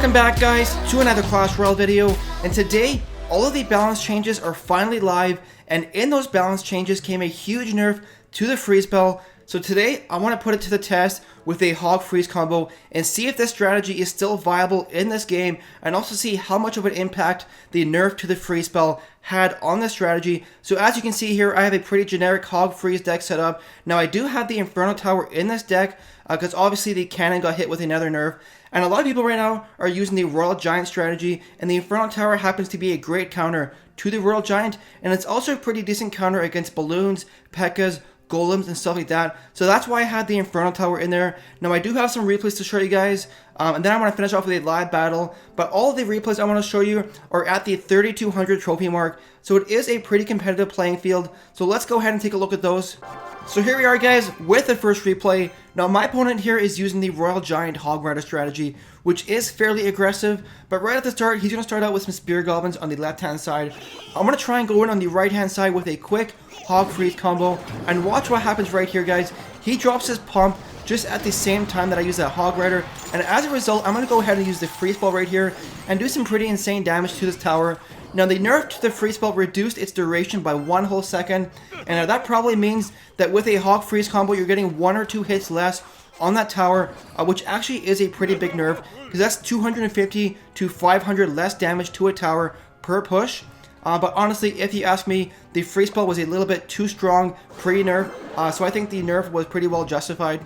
Welcome back, guys, to another Clash Royale video, and today all of the balance changes are finally live, and in those balance changes came a huge nerf to the freeze spell. So today I want to put it to the test with a HOG freeze combo and see if this strategy is still viable in this game, and also see how much of an impact the nerf to the freeze spell had on this strategy. So as you can see here, I have a pretty generic HOG freeze deck set up. Now I do have the Inferno Tower in this deck because obviously the cannon got hit with another nerf, and a lot of people right now are using the Royal Giant strategy, and the Inferno Tower happens to be a great counter to the Royal Giant, and it's also a pretty decent counter against balloons, P.E.K.K.A.s, golems, and stuff like that. So that's why I had the Inferno Tower in there. Now I do have some replays to show you guys, and then I want to finish off with a live battle, but all of the replays I want to show you are at the 3200 trophy mark, so it is a pretty competitive playing field. So let's go ahead and take a look at those. So here we are, guys, with the first replay. Now my opponent here is using the Royal Giant Hog Rider strategy, which is fairly aggressive, but right at the start he's going to start out with some Spear Goblins on the left hand side. I'm going to try and go in on the right hand side with a quick Hog freeze combo, and watch what happens right here, guys. He drops his pump just at the same time that I use that Hog Rider, and as a result I'm going to go ahead and use the freeze ball right here and do some pretty insane damage to this tower. Now the nerf to the freeze ball reduced its duration by 1 whole second, and that probably means that with a Hog freeze combo you're getting 1 or 2 hits less on that tower, which actually is a pretty big nerf, because that's 250 to 500 less damage to a tower per push. But honestly, if you ask me, the freeze ball was a little bit too strong pre-nerf, so I think the nerf was pretty well justified.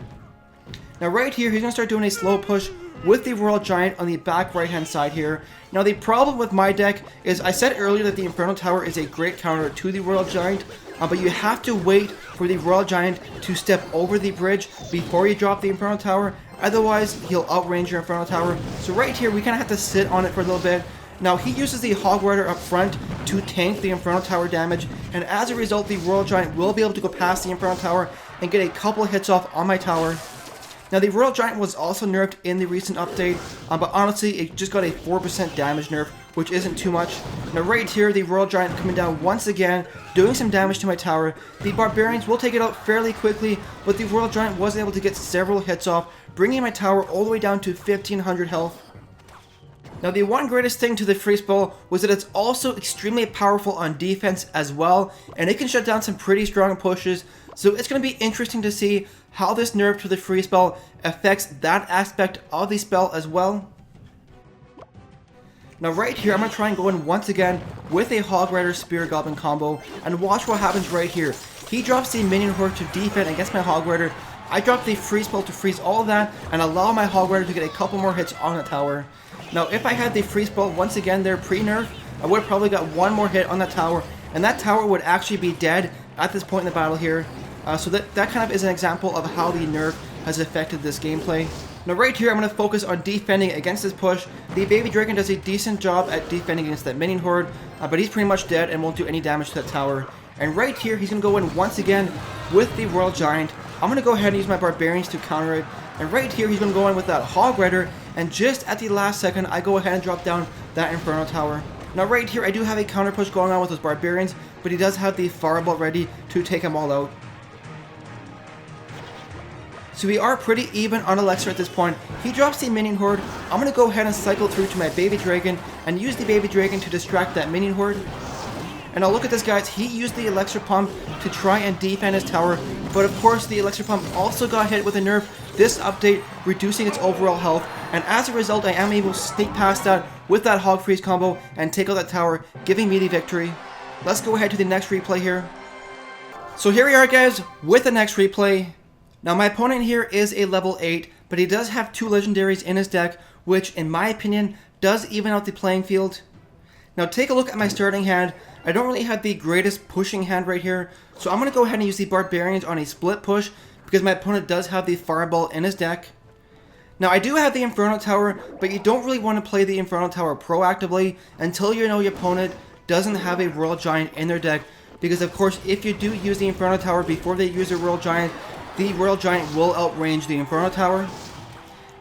Now right here, he's going to start doing a slow push with the Royal Giant on the back right hand side here. Now the problem with my deck is, I said earlier that the Inferno Tower is a great counter to the Royal Giant, but you have to wait for the Royal Giant to step over the bridge before you drop the Inferno Tower, otherwise he'll outrange your Inferno Tower. So right here we kind of have to sit on it for a little bit. Now he uses the Hog Rider up front to tank the Inferno Tower damage, and as a result the Royal Giant will be able to go past the Inferno Tower and get a couple of hits off on my tower. Now the Royal Giant was also nerfed in the recent update, but honestly it just got a 4% damage nerf, which isn't too much. Now right here, the Royal Giant coming down once again, doing some damage to my tower. The Barbarians will take it out fairly quickly, but the Royal Giant was able to get several hits off, bringing my tower all the way down to 1500 health. Now the one greatest thing to the freeze ball was that it's also extremely powerful on defense as well, and it can shut down some pretty strong pushes, so it's going to be interesting to see how this nerf to the freeze spell affects that aspect of the spell as well. Now right here, I'm going to try and go in once again with a Hog Rider Spear Goblin combo, and watch what happens right here. He drops the minion horde to defend against my Hog Rider. I drop the freeze spell to freeze all of that and allow my Hog Rider to get a couple more hits on the tower. Now if I had the freeze spell once again there pre-nerf, I would have probably got one more hit on that tower, and that tower would actually be dead at this point in the battle here. So that kind of is an example of how the nerf has affected this gameplay. Now right here I'm going to focus on defending against this push. The Baby Dragon does a decent job at defending against that minion horde, but he's pretty much dead and won't do any damage to that tower. And right here he's going to go in once again with the Royal Giant. I'm going to go ahead and use my Barbarians to counter it. And right here he's going to go in with that Hog Rider, and just at the last second I go ahead and drop down that Inferno Tower. Now right here I do have a counter push going on with those Barbarians, but he does have the Fireball ready to take them all out. So we are pretty even on Elixir at this point. He drops the Minion Horde. I'm going to go ahead and cycle through to my Baby Dragon and use the Baby Dragon to distract that Minion Horde. And now look at this, guys. He used the Elixir Pump to try and defend his tower, but of course the Elixir Pump also got hit with a nerf this update, reducing its overall health, and as a result I am able to sneak past that with that Hog freeze combo and take out that tower, giving me the victory. Let's go ahead to the next replay here. So here we are, guys, with the next replay. Now my opponent here is a level 8, but he does have 2 legendaries in his deck, which in my opinion does even out the playing field. Now take a look at my starting hand. I don't really have the greatest pushing hand right here, so I'm going to go ahead and use the Barbarians on a split push, because my opponent does have the Fireball in his deck. Now I do have the Inferno Tower, but you don't really want to play the Inferno Tower proactively until you know your opponent doesn't have a Royal Giant in their deck, because of course if you do use the Inferno Tower before they use a Royal Giant, the Royal Giant will outrange the Inferno Tower.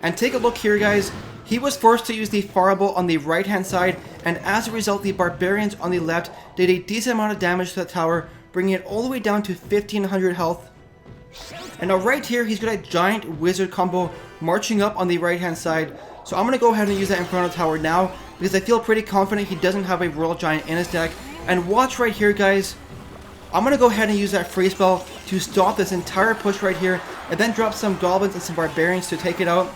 And take a look here, guys. He was forced to use the Fireball on the right hand side, and as a result the Barbarians on the left did a decent amount of damage to the tower, bringing it all the way down to 1500 health. And now right here he's got a giant wizard combo marching up on the right hand side. So I'm going to go ahead and use that Inferno Tower now, because I feel pretty confident he doesn't have a Royal Giant in his deck. And watch right here, guys. I'm going to go ahead and use that freeze spell to stop this entire push right here, and then drop some Goblins and some Barbarians to take it out.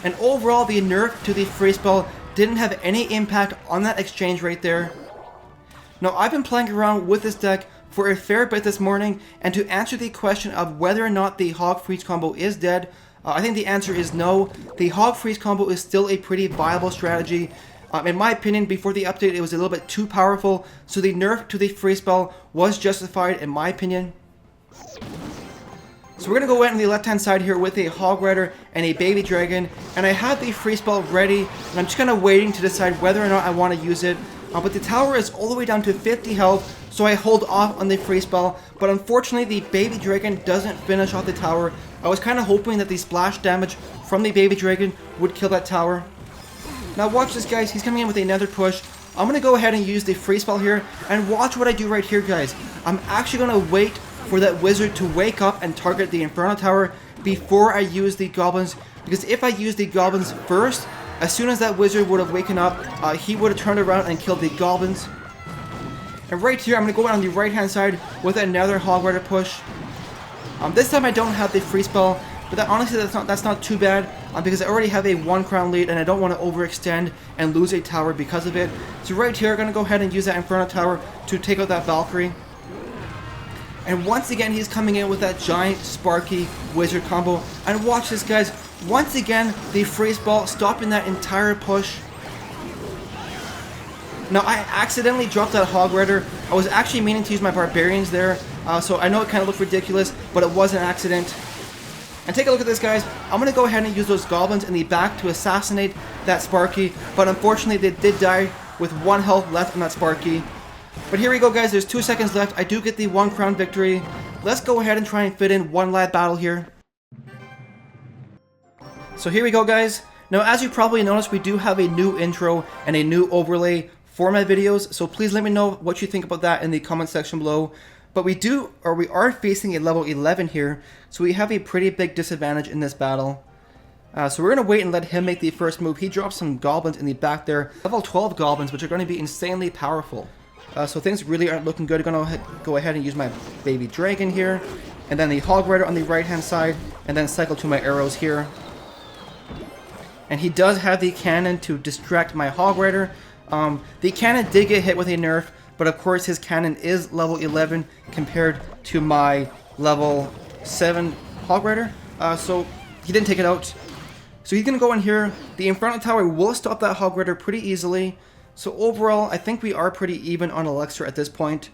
And overall, the nerf to the freeze spell didn't have any impact on that exchange right there. Now, I've been playing around with this deck for a fair bit this morning, and to answer the question of whether or not the Hog Freeze combo is dead, I think the answer is no. The Hog Freeze combo is still a pretty viable strategy. In my opinion, before the update, it was a little bit too powerful, so the nerf to the freeze spell was justified in my opinion. So we're going to go in on the left-hand side here with a Hog Rider and a Baby Dragon, and I have the freeze spell ready, and I'm just kind of waiting to decide whether or not I want to use it. But the tower is all the way down to 50 health, so I hold off on the freeze spell, but unfortunately the Baby Dragon doesn't finish off the tower. I was kind of hoping that the splash damage from the Baby Dragon would kill that tower. Now watch this, guys, he's coming in with another push. I'm going to go ahead and use the freeze spell here, and watch what I do right here, guys. I'm actually going to wait for that wizard to wake up and target the Inferno Tower before I use the Goblins, because if I use the Goblins first, as soon as that wizard would have waken up, he would have turned around and killed the Goblins. And right here, I'm going to go on the right-hand side with another Hog Rider push. This time I don't have the free spell, but honestly that's not too bad, because I already have a 1 crown lead and I don't want to overextend and lose a tower because of it. So right here, I'm going to go ahead and use that Inferno Tower to take out that Valkyrie. And once again, he's coming in with that giant Sparky Wizard combo. And watch this, guys. Once again, the freeze ball stopping that entire push. Now, I accidentally dropped that Hog Rider. I was actually meaning to use my Barbarians there. So I know it kind of looked ridiculous, but it was an accident. And take a look at this, guys. I'm going to go ahead and use those Goblins in the back to assassinate that Sparky. But unfortunately, they did die with 1 health left on that Sparky. But here we go, guys. There's 2 seconds left. I do get the 1 crown victory. Let's go ahead and try and fit in one lad battle here. So here we go, guys. Now, as you probably noticed, we do have a new intro and a new overlay for my videos. So please let me know what you think about that in the comment section below. But we are facing a level 11 here, so we have a pretty big disadvantage in this battle. So we're going to wait and let him make the first move. He drops some Goblins in the back there. Level 12 Goblins, which are going to be insanely powerful. So things really aren't looking good. I'm going to go ahead and use my Baby Dragon here. And then the Hog Rider on the right-hand side. And then cycle to my arrows here. And he does have the cannon to distract my Hog Rider. The cannon did get hit with a nerf. But of course his cannon is level 11 compared to my level 7 Hog Rider. So he didn't take it out. So he's going to go in here. The Inferno Tower will stop that Hog Rider pretty easily. So overall, I think we are pretty even on Elixir at this point.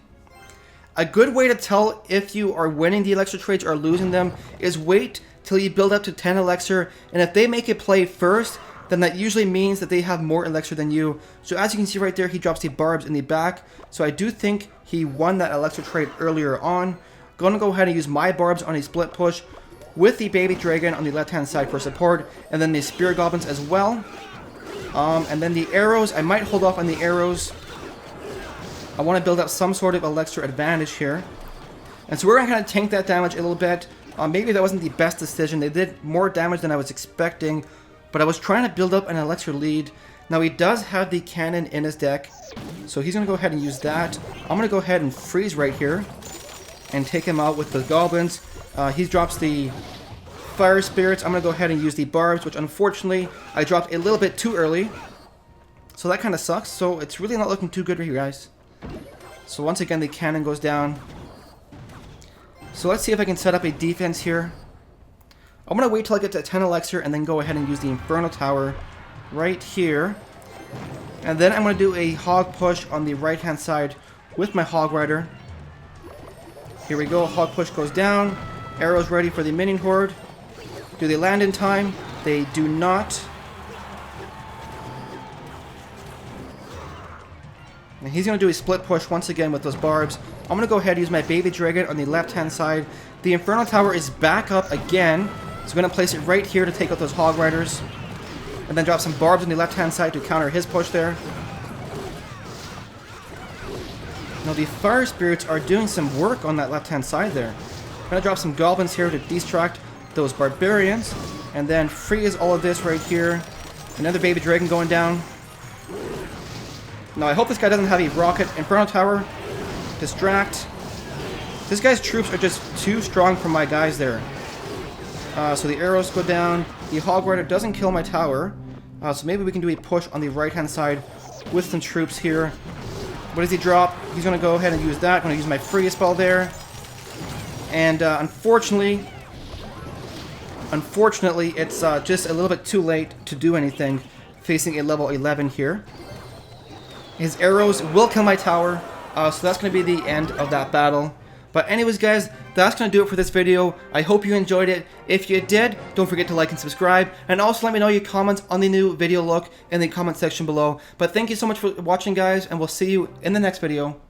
A good way to tell if you are winning the Elixir trades or losing them is wait till you build up to 10 Elixir. And if they make a play first, then that usually means that they have more Elixir than you. So as you can see right there, he drops the Barbs in the back. So I do think he won that Elixir trade earlier on. Going to go ahead and use my Barbs on a split push with the Baby Dragon on the left-hand side for support. And then the Spear Goblins as well. And then the arrows, I might hold off on the arrows. I want to build up some sort of Elixir advantage here. And so we're going to kind of tank that damage a little bit. Maybe that wasn't the best decision. They did more damage than I was expecting. But I was trying to build up an Elixir lead. Now he does have the cannon in his deck. So he's going to go ahead and use that. I'm going to go ahead and freeze right here. And take him out with the Goblins. He drops the Fire Spirits. I'm going to go ahead and use the Barbs, which unfortunately I dropped a little bit too early. So that kind of sucks. So it's really not looking too good here, guys. So once again, the cannon goes down. So let's see if I can set up a defense here. I'm going to wait till I get to 10 Elixir and then go ahead and use the Inferno Tower right here. And then I'm going to do a Hog push on the right-hand side with my Hog Rider. Here we go. Hog push goes down. Arrows ready for the Minion Horde. Do they land in time? They do not. And he's going to do a split push once again with those Barbs. I'm going to go ahead and use my Baby Dragon on the left-hand side. The Inferno Tower is back up again. So I'm going to place it right here to take out those Hog Riders. And then drop some Barbs on the left-hand side to counter his push there. Now the Fire Spirits are doing some work on that left-hand side there. I'm going to drop some Goblins here to distract those Barbarians. And then freeze all of this right here. Another baby dragon going down. Now I hope this guy doesn't have a rocket Inferno Tower. Distract. This guy's troops are just too strong for my guys there. So the arrows go down. The Hog Rider doesn't kill my tower. So maybe we can do a push on the right-hand side with some troops here. What does he drop? He's going to go ahead and use that. I'm going to use my Freeze Ball there. And unfortunately, it's just a little bit too late to do anything facing a level 11 here. His arrows will kill my tower, so that's going to be the end of that battle. But anyways, guys, that's going to do it for this video. I hope you enjoyed it. If you did, don't forget to like and subscribe. And also let me know your comments on the new video look in the comment section below. But thank you so much for watching, guys, and we'll see you in the next video.